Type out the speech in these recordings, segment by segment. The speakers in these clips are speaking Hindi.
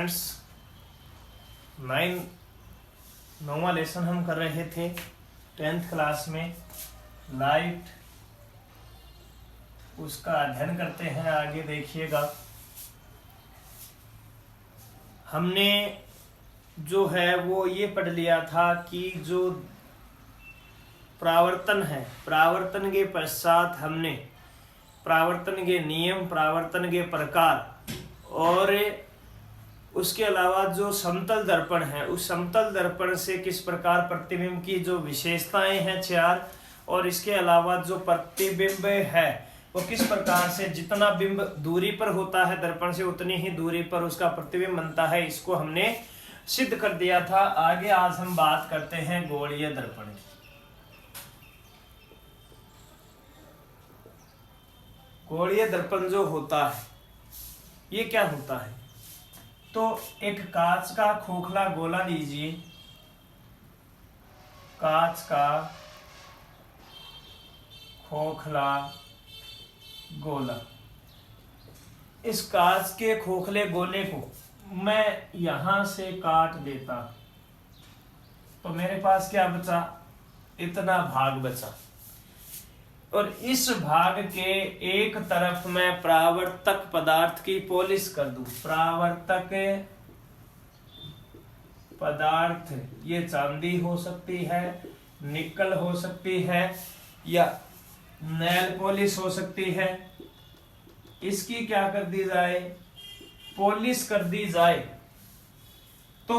फ्रेंड्स, नौवां लेसन हम कर रहे थे 10th क्लास में। लाइट, उसका अध्ययन करते हैं। आगे देखिएगा, हमने जो है वो ये पढ़ लिया था कि जो प्रावर्तन है, प्रावर्तन के पश्चात हमने प्रावर्तन के नियम, प्रावर्तन के प्रकार और उसके अलावा जो समतल दर्पण है, उस समतल दर्पण से किस प्रकार प्रतिबिंब की जो विशेषताएं हैं 4, और इसके अलावा जो प्रतिबिंब है वो किस प्रकार से जितना बिंब दूरी पर होता है दर्पण से उतनी ही दूरी पर उसका प्रतिबिंब बनता है, इसको हमने सिद्ध कर दिया था। आगे आज हम बात करते हैं गोलीय दर्पण की। गोलीय दर्पण जो होता है ये क्या होता है? तो एक कांच का खोखला गोला लीजिए, कांच का खोखला गोला। इस कांच के खोखले गोले को मैं यहां से काट देता तो मेरे पास क्या बचा? इतना भाग बचा, और इस भाग के एक तरफ मैं परावर्तक पदार्थ की पॉलिश कर दूं। परावर्तक पदार्थ ये चांदी हो सकती है, निकल हो सकती है, या नेल पॉलिश हो सकती है। इसकी क्या कर दी जाए? पॉलिश कर दी जाए तो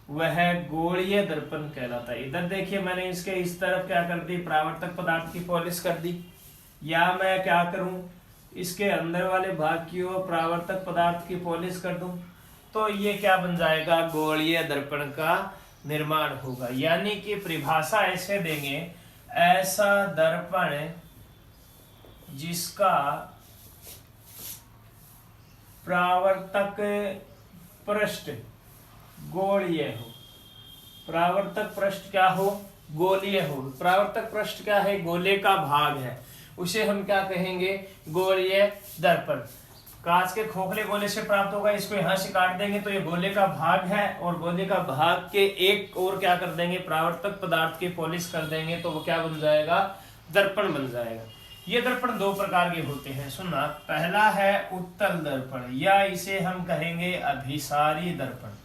वह गोलीय दर्पण कहलाता है। इधर देखिए, मैंने इसके इस तरफ क्या कर दी? परावर्तक पदार्थ की पॉलिश कर दी। या मैं क्या करूं, इसके अंदर वाले भाग की ओर परावर्तक पदार्थ की पॉलिश कर दूं, तो ये क्या बन जाएगा? गोलीय दर्पण का निर्माण होगा। यानी कि परिभाषा ऐसे देंगे, ऐसा दर्पण जिसका परावर्तक पृष्ठ गोलीय हो। परावर्तक पृष्ठ क्या हो? गोलीय हो। परावर्तक पृष्ठ क्या है? गोले का भाग है, उसे हम क्या कहेंगे? गोलीय दर्पण। कांच के खोखले गोले से प्राप्त होगा, इसको यहां से काट देंगे तो ये गोले का भाग है, और गोले का भाग के एक और क्या कर देंगे? परावर्तक पदार्थ की पॉलिश कर देंगे तो वो क्या बन जाएगा? दर्पण बन जाएगा। ये दर्पण दो प्रकार के होते हैं, सुनना। पहला है उत्तल दर्पण, या इसे हम कहेंगे अभिसारी दर्पण।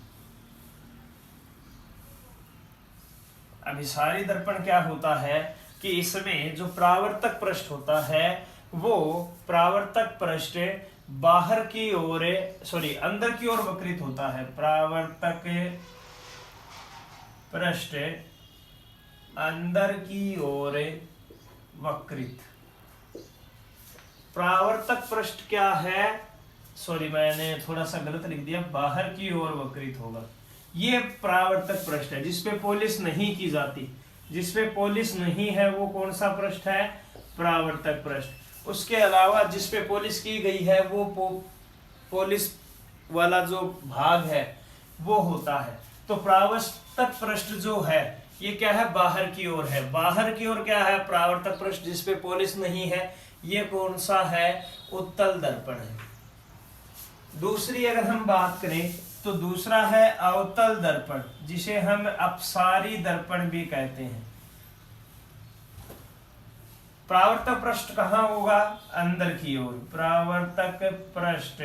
अभिसारी दर्पण क्या होता है कि इसमें जो परावर्तक पृष्ठ होता है वो परावर्तक पृष्ठ बाहर की ओर, अंदर की ओर वक्रित होता है। परावर्तक पृष्ठ अंदर की ओर वक्रित। परावर्तक पृष्ठ क्या है? मैंने थोड़ा सा गलत लिख दिया, बाहर की ओर वक्रित होगा। ये परावर्तक पृष्ठ है जिसपे पॉलिश नहीं की जाती। जिसपे पॉलिश नहीं है वो कौन सा पृष्ठ है? परावर्तक पृष्ठ। उसके अलावा जिसपे पॉलिश की गई है वो पॉलिश वाला जो भाग है वो होता है। तो परावर्तक पृष्ठ जो है ये क्या है? बाहर की ओर है। बाहर की ओर क्या है? परावर्तक पृष्ठ जिसपे पॉलिश नहीं है। ये कौन सा है? उत्तल दर्पण है। दूसरी अगर हम बात करें तो दूसरा है अवतल दर्पण, जिसे हम अपसारी दर्पण भी कहते हैं। परावर्तक पृष्ठ कहाँ होगा? अंदर की ओर। परावर्तक पृष्ठ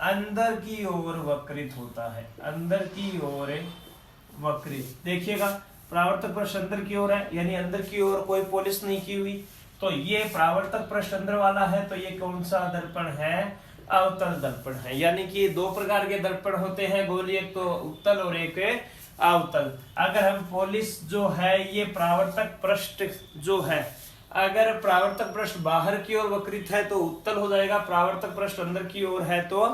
अंदर की ओर वक्रित होता है, अंदर की ओर वक्रित। देखिएगा, परावर्तक पृष्ठ अंदर की ओर है, यानी अंदर की ओर कोई पॉलिश नहीं की हुई, तो ये परावर्तक पृष्ठ अंदर वाला है, तो ये कौन सा दर्पण है? अवतल दर्पण है। यानी कि दो प्रकार के दर्पण होते हैं गोलीय, एक तो उत्तल और एक अवतल। अगर हम पॉलिश जो है ये परावर्तक पृष्ठ जो है, अगर परावर्तक पृष्ठ बाहर की ओर वक्रित है तो उत्तल हो जाएगा, परावर्तक पृष्ठ अंदर की ओर है तो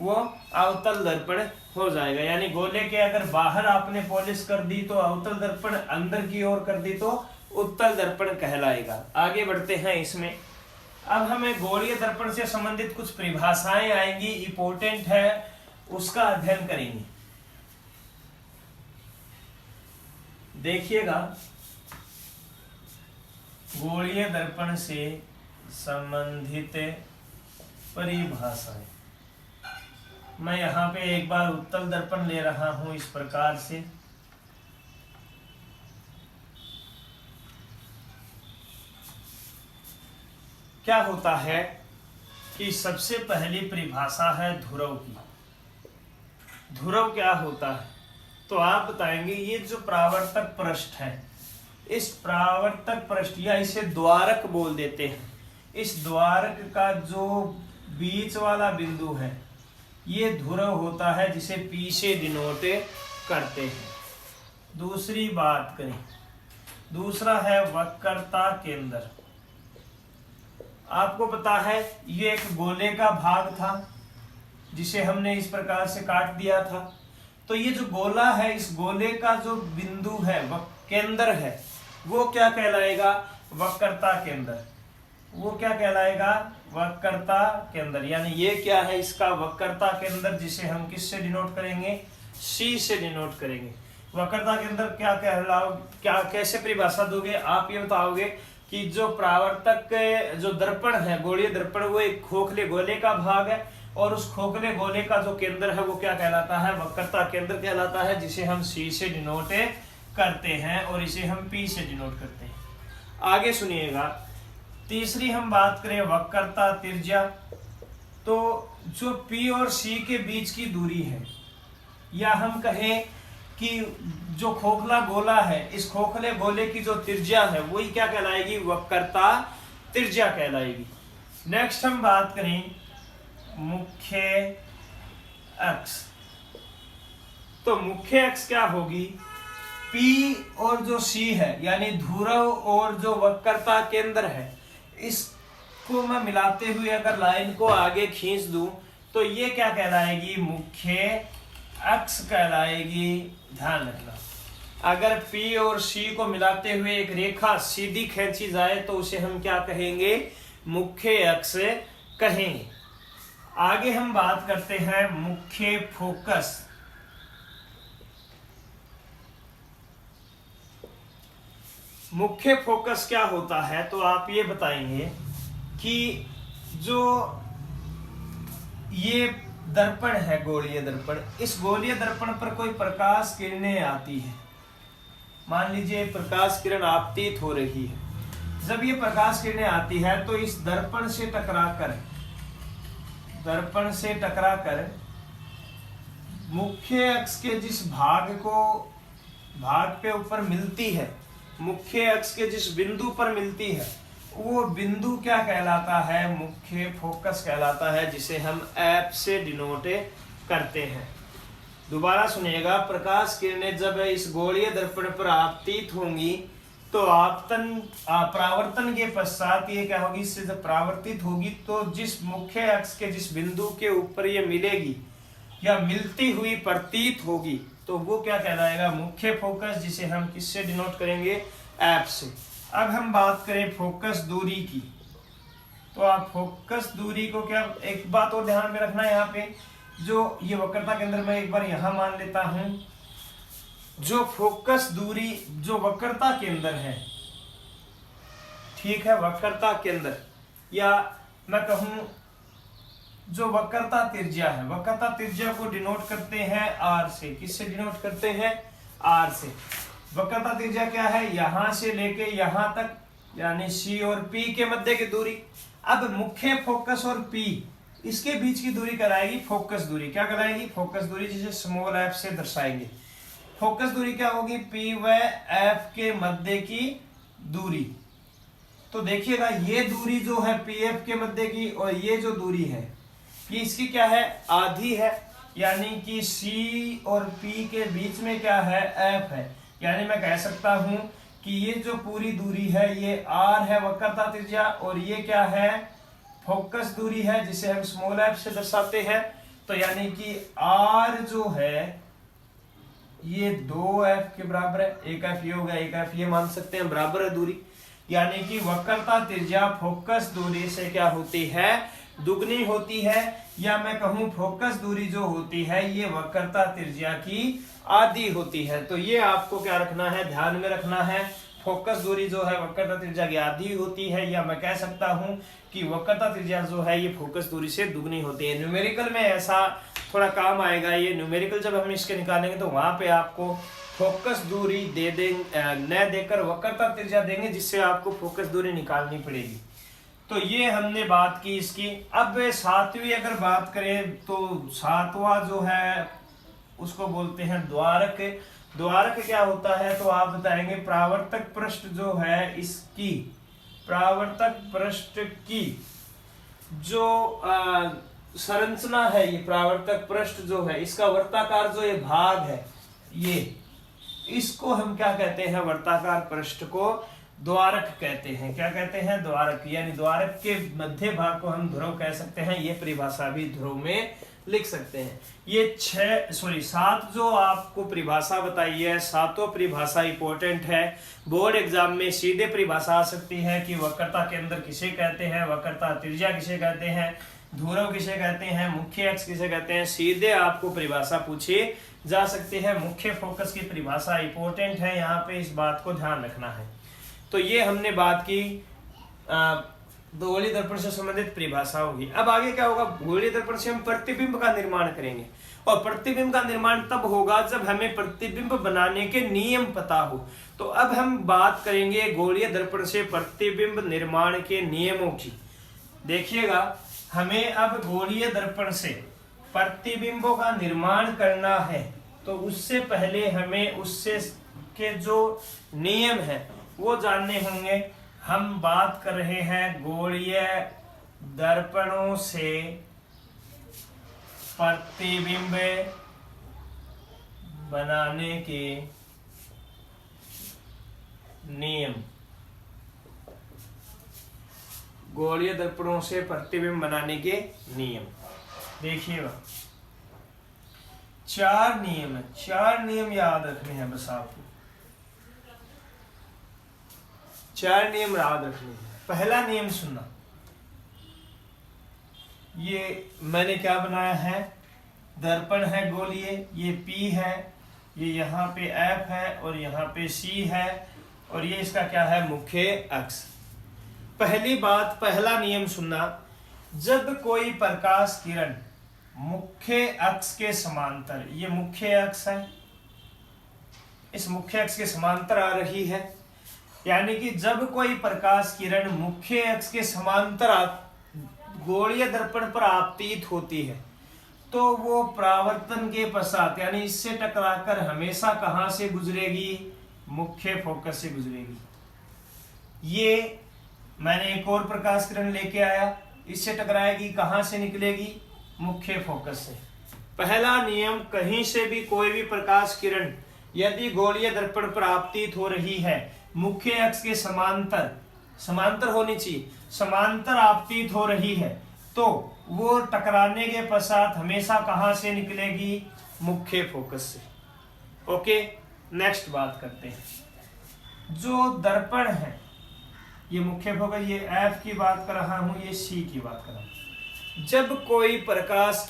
वो अवतल दर्पण हो जाएगा। यानी गोले के अगर बाहर आपने पॉलिश कर दी तो अवतल दर्पण, अंदर की ओर कर दी तो उत्तल दर्पण कहलाएगा। आगे बढ़ते हैं इसमें। अब हमें गोलीय दर्पण से संबंधित कुछ परिभाषाएं आएंगी, इंपॉर्टेंट है, उसका अध्ययन करेंगे। देखिएगा, गोलीय दर्पण से संबंधित परिभाषाएं। मैं यहाँ पे एक बार उत्तल दर्पण ले रहा हूं इस प्रकार से। क्या होता है कि सबसे पहली परिभाषा है ध्रुव की। ध्रुव क्या होता है तो आप बताएंगे, ये जो परावर्तक पृष्ठ है, इस परावर्तक पृष्ठ या इसे द्वारक बोल देते हैं, इस द्वारक का जो बीच वाला बिंदु है ये ध्रुव होता है, जिसे P से डिनोट करते हैं। दूसरी बात करें, दूसरा है वक्रता केंद्र। आपको पता है ये एक गोले का भाग था जिसे हमने इस प्रकार से काट दिया था। तो ये जो गोला है, इस गोले का जो बिंदु है केंद्र है, वो क्या कहलाएगा? वक्रता केंद्र। वो क्या कहलाएगा? वक्रता केंद्र। यानी ये क्या है? इसका वक्रता केंद्र, जिसे हम किससे डिनोट करेंगे? C से डिनोट करेंगे। वक्रता केंद्र क्या कहलाओ, क्या कैसे परिभाषा दोगे? आप ये बताओगे कि जो परावर्तक जो दर्पण है, गोलीय दर्पण, वो एक खोखले गोले का भाग है और उस खोखले गोले का जो केंद्र है वो क्या कहलाता है? वक्रता केंद्र कहलाता है, जिसे हम C से डिनोट करते हैं और इसे हम P से डिनोट करते हैं। आगे सुनिएगा, तीसरी हम बात करें वक्रता त्रिज्या। तो जो P और C के बीच की दूरी है, या हम कहें कि जो खोखला गोला है, इस खोखले गोले की जो त्रिज्या है वही क्या कहलाएगी? वक्रता त्रिज्या कहलाएगी। नेक्स्ट हम बात करें मुख्य अक्ष। तो मुख्य अक्ष क्या होगी? P और जो C है, यानी ध्रुव और जो वक्रता केंद्र है, इसको मैं मिलाते हुए अगर लाइन को आगे खींच दूं तो ये क्या कहलाएगी? मुख्य अक्ष कहलाएगी। ध्यान रखना, अगर P और C को मिलाते हुए एक रेखा सीधी खींची जाए तो उसे हम क्या कहेंगे? मुख्य अक्ष कहेंगे। आगे हम बात करते हैं मुख्य फोकस। मुख्य फोकस क्या होता है तो आप ये बताएंगे कि जो ये दर्पण है, गोलीय दर्पण, इस गोलीय दर्पण पर कोई प्रकाश किरणें आती है। मान लीजिए प्रकाश किरण आपतित हो रही है। जब ये प्रकाश किरणें आती है तो इस दर्पण से टकराकर मुख्य अक्ष के जिस भाग पे ऊपर मिलती है, मुख्य अक्ष के जिस बिंदु पर मिलती है, वो बिंदु क्या कहलाता है? मुख्य फोकस कहलाता है, जिसे हम F से डिनोट करते हैं। दोबारा सुनिएगा, प्रकाश किरणें जब इस गोलीय दर्पण पर आपतित होंगी तो परावर्तन के पश्चात ये क्या होगी? इससे जब परावर्तित होगी तो जिस मुख्य अक्ष के जिस बिंदु के ऊपर ये मिलेगी या मिलती हुई प्रतीत होगी तो वो क्या कहलाएगा? मुख्य फोकस, जिसे हम किससे डिनोट करेंगे? F से। अब हम बात करें फोकस दूरी की। तो आप फोकस दूरी को क्या, एक बात और ध्यान में रखना है, यहाँ पे जो ये वक्रता केंद्र में एक बार यहाँ मान लेता हूं, जो फोकस दूरी, जो वक्रता केंद्र है, ठीक है, वक्रता केंद्र, या मैं कहूं जो वक्रता त्रिज्या है, वक्रता त्रिज्या को डिनोट करते हैं R से। किससे डिनोट करते हैं? R से। वक्रता त्रिज्या क्या है? यहां से लेके यहां तक, यानी C और P के मध्य की दूरी। अब मुख्य फोकस और P, इसके बीच की दूरी कहलाएगी फोकस दूरी। क्या कहलाएगी? फोकस दूरी, जिसे स्मॉल f से दर्शाएंगे। फोकस दूरी क्या होगी? P व F के मध्य की दूरी। तो देखिएगा, ये दूरी जो है PF के मध्य की, और ये जो दूरी है ये इसकी क्या है? आधी है। यानी कि C और P के बीच में क्या है? F है। यानी मैं कह सकता हूं कि ये जो पूरी दूरी है ये R है, वक्रता त्रिज्या, और ये क्या है? फोकस दूरी है, जिसे हम स्मॉल f से दर्शाते हैं। तो यानी कि R जो है ये 2f के बराबर है। एक f ये हो गया, एक f ये मान सकते हैं, बराबर है दूरी। यानी कि वक्रता त्रिज्या फोकस दूरी से क्या होती है? दुगनी होती है। या मैं कहूं फोकस दूरी जो होती है ये वक्रता त्रिज्या की आधी होती है। तो ये आपको क्या रखना है? ध्यान में रखना है। फोकस दूरी जो है वक्रता त्रिज्या की आधी होती है, या मैं कह सकता हूं कि वक्रता त्रिज्या जो है ये फोकस दूरी से दुगनी होती है। न्यूमेरिकल में ऐसा थोड़ा काम आएगा, ये न्यूमेरिकल जब हम इसके निकालेंगे तो वहां पे आपको फोकस दूरी दे देंगे न देकर वक्रता त्रिज्या देंगे, जिससे आपको फोकस दूरी निकालनी पड़ेगी। तो ये हमने बात की इसकी। अब सातवीं अगर बात करें तो सातवां जो है उसको बोलते हैं द्वारक। द्वारक क्या होता है तो आप बताएंगे परावर्तक पृष्ठ जो है इसकी, परावर्तक पृष्ठ की जो संरचना है, ये परावर्तक पृष्ठ जो है इसका वर्ताकार जो ये भाग है, ये इसको हम क्या कहते हैं, वर्ताकार पृष्ठ को द्वारक कहते हैं। क्या कहते हैं, द्वारक। यानी द्वारक के मध्य भाग को हम ध्रुव कह सकते हैं। ये परिभाषा भी ध्रुव में लिख सकते हैं। ये सात जो आपको परिभाषा बताई है, सातों परिभाषा इंपॉर्टेंट है। बोर्ड एग्जाम में सीधे परिभाषा आ सकती है कि वक्रता केंद्र किसे कहते हैं, वक्रता त्रिज्या किसे कहते हैं, ध्रुव किसे कहते हैं, मुख्य अक्ष किसे कहते हैं। सीधे आपको परिभाषा पूछी जा सकती है। मुख्य फोकस की परिभाषा इंपॉर्टेंट है, यहाँ पे इस बात को ध्यान रखना है। तो ये हमने बात की गोलीय दर्पण से संबंधित परिभाषा होगी। अब आगे क्या होगा, गोलीय दर्पण से हम प्रतिबिंब का निर्माण करेंगे, और प्रतिबिंब का निर्माण तब होगा जब हमें प्रतिबिंब बनाने के नियम पता हो। तो अब हम बात करेंगे गोलीय दर्पण से प्रतिबिंब निर्माण के नियमों की। देखिएगा, हमें अब गोलीय दर्पण से प्रतिबिंबों का निर्माण करना है, तो उससे पहले हमें उससे के जो नियम है वो जानने होंगे। हम बात कर रहे हैं गोलीय दर्पणों से प्रतिबिंब बनाने के नियम। गोलीय दर्पणों से प्रतिबिंब बनाने के नियम देखिएगा, 4 नियम है। 4 नियम याद रखने हैं बस आपको, 4 नियम याद रखने हैं। पहला नियम सुनना, ये मैंने क्या बनाया है, दर्पण है गोलीय, ये P है, ये यहाँ पे F है और यहाँ पे C है, और ये इसका क्या है, मुख्य अक्ष। पहली बात, पहला नियम सुनना, जब कोई प्रकाश किरण मुख्य अक्ष के समांतर, ये मुख्य अक्ष है, इस मुख्य अक्ष के समांतर आ रही है, यानी कि जब कोई प्रकाश किरण मुख्य अक्ष के समांतर गोलीय दर्पण पर आपतित होती है, तो वो परावर्तन के पश्चात यानी इससे टकराकर हमेशा कहां से गुजरेगी, मुख्य फोकस से गुजरेगी। ये मैंने एक और प्रकाश किरण लेके आया, इससे टकराएगी, कहां से निकलेगी, मुख्य फोकस से। पहला नियम, कहीं से भी कोई भी प्रकाश किरण यदि गोलीय दर्पण पर आपतित हो रही है, मुख्य अक्ष के समांतर, समांतर होनी चाहिए, समांतर आपतित हो रही है, तो वो टकराने के पश्चात हमेशा कहां से निकलेगी, मुख्य फोकस से। ओके, नेक्स्ट बात करते हैं। जो दर्पण है, ये मुख्य फोकस, ये F की बात कर रहा हूं, ये C की बात कर रहा हूं। जब कोई प्रकाश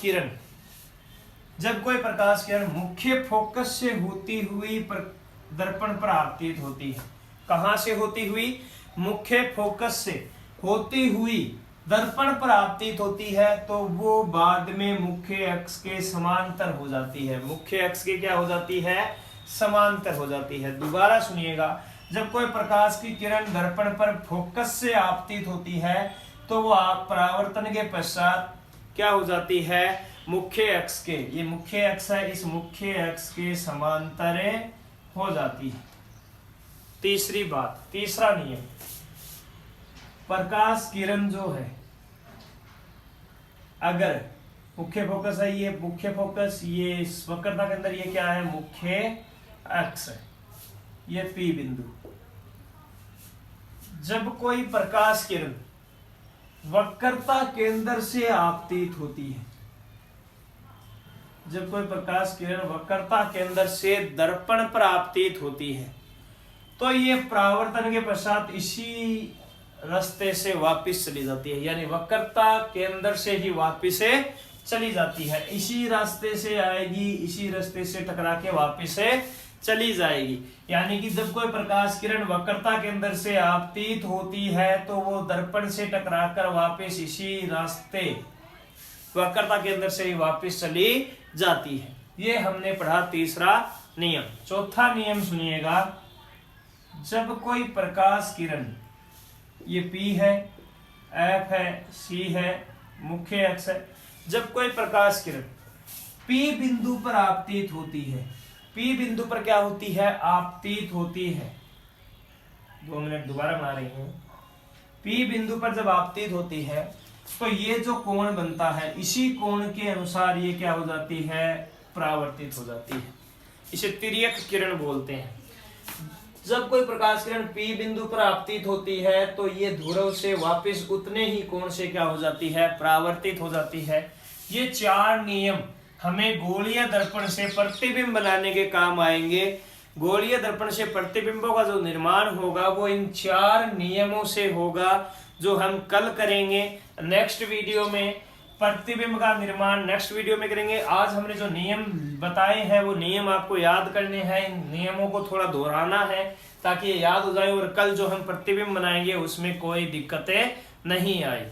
किरण मुख्य फोकस से होती हुई दर्पण पर आपतित होती है, कहां से होती हुई, मुख्य फोकस से होती हुई दर्पण पर आपतित होती है, तो वो बाद में मुख्य अक्ष के समांतर हो जाती है। मुख्य अक्ष के क्या हो जाती है, समांतर हो जाती है। दोबारा सुनिएगा, जब कोई प्रकाश की किरण दर्पण पर फोकस से आपतित होती है, तो वो परावर्तन के पश्चात क्या हो जाती है, मुख्य अक्ष के, ये मुख्य अक्ष है, इस मुख्य अक्ष के समांतर हो जाती है। तीसरी बात, तीसरा नियम, प्रकाश किरण जो है, अगर मुख्य फोकस है, ये मुख्य फोकस, ये इस वक्रता के अंदर ये क्या है, मुख्य अक्ष है, ये P बिंदु। जब कोई प्रकाश किरण वक्रता केंद्र से आपतित होती है, जब कोई प्रकाश किरण वक्रता केंद्र से दर्पण पर आपतित होती है, तो ये परावर्तन के पश्चात इसी रास्ते से वापस चली जाती है, यानी वक्रता केंद्र से ही वापस चली जाती है, इसी रास्ते से आएगी, इसी रास्ते से टकरा के वापस चली जाएगी। यानी कि जब कोई प्रकाश किरण वक्रता के अंदर से आपतित होती है तो वो दर्पण से टकराकर वापस इसी रास्ते वक्रता के अंदर से ही वापस चली जाती है। ये हमने पढ़ा तीसरा नियम। चौथा नियम सुनिएगा, जब कोई प्रकाश किरण, ये P है, F है, C है, मुख्य अक्ष है, जब कोई प्रकाश किरण P बिंदु पर आपतित होती है, P बिंदु पर क्या होती है, आपतित होती है, 2 मिनट दोबारा बना रही हूं। P बिंदु पर जब आपतित होती है तो ये जो कोण बनता है, इसी कोण के अनुसार ये क्या हो जाती है, परावर्तित हो जाती है। इसे तिर्यक किरण बोलते हैं। जब कोई प्रकाश किरण P बिंदु पर आपतित होती है तो ये ध्रुव से वापस उतने ही कोण से क्या हो जाती है, परावर्तित हो जाती है। ये 4 नियम हमें गोलीय दर्पण से प्रतिबिंब बनाने के काम आएंगे। गोलीय दर्पण से प्रतिबिंबों का जो निर्माण होगा वो इन 4 नियमों से होगा, जो हम कल करेंगे नेक्स्ट वीडियो में। प्रतिबिंब का निर्माण नेक्स्ट वीडियो में करेंगे। आज हमने जो नियम बताए हैं वो नियम आपको याद करने हैं, इन नियमों को थोड़ा दोहराना है ताकि ये याद हो जाए और कल जो हम प्रतिबिंब बनाएंगे उसमें कोई दिक्कतें नहीं आए।